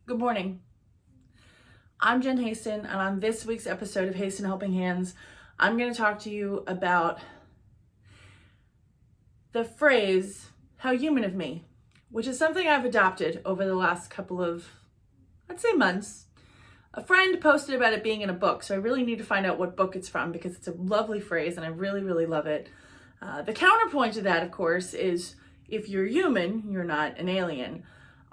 Good morning. I'm Jen Haston, and on this week's episode of Haston Helping Hands, I'm going to talk to you about the phrase, "how human of me," which is something I've adopted over the last couple of, I'd say, months. A friend posted about it being in a book, so I really need to find out what book it's from because it's a lovely phrase and I really, really love it. The counterpoint to that, of course, is if you're human, you're not an alien.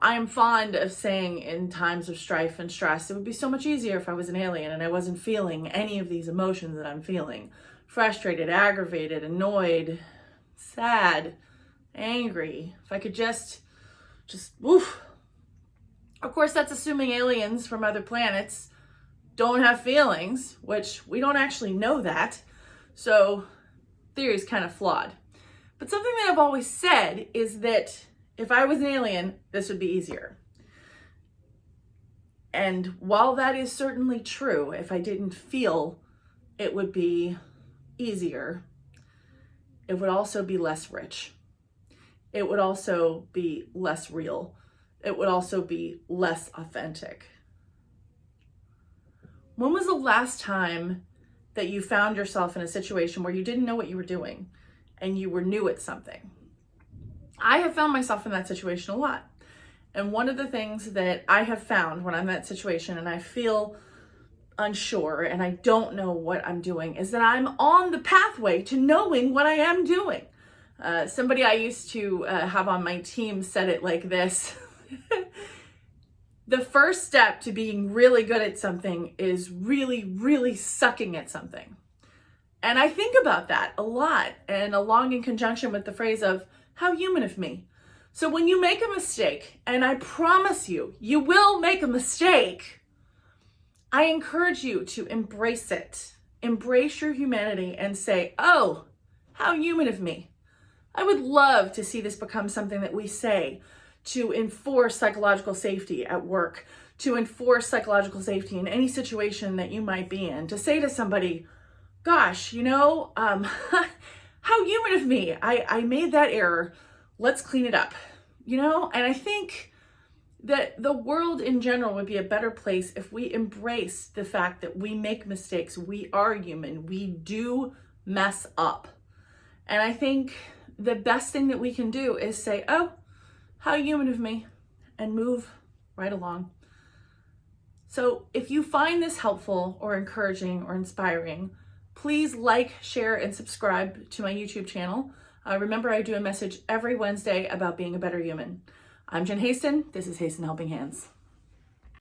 I am fond of saying in times of strife and stress, it would be so much easier if I was an alien and I wasn't feeling any of these emotions that I'm feeling. Frustrated, aggravated, annoyed, sad, angry. If I could just woof. Of course, that's assuming aliens from other planets don't have feelings, which we don't actually know that. So theory is kind of flawed. But something that I've always said is that if I was an alien, this would be easier. And while that is certainly true, if I didn't feel it would be easier, it would also be less rich. It would also be less real. It would also be less authentic. When was the last time that you found yourself in a situation where you didn't know what you were doing and you were new at something? I have found myself in that situation a lot. And one of the things that I have found when I'm in that situation and I feel unsure and I don't know what I'm doing is that I'm on the pathway to knowing what I am doing. Somebody I used to have on my team said it like this. The first step to being really good at something is really, really sucking at something. And I think about that a lot, and along in conjunction with the phrase of, "how human of me." So when you make a mistake, and I promise you, you will make a mistake, I encourage you to embrace it. Embrace your humanity and say, "oh, how human of me." I would love to see this become something that we say to enforce psychological safety at work, to enforce psychological safety in any situation that you might be in, to say to somebody, "gosh, how human of me. I made that error. Let's clean it up." And I think that the world in general would be a better place if we embrace the fact that we make mistakes. We are human. We do mess up. And I think the best thing that we can do is say, "oh, how human of me," and move right along. So if you find this helpful or encouraging or inspiring, please like, share, and subscribe to my YouTube channel. Remember, I do a message every Wednesday about being a better human. I'm Jen Haston. This is Haston Helping Hands.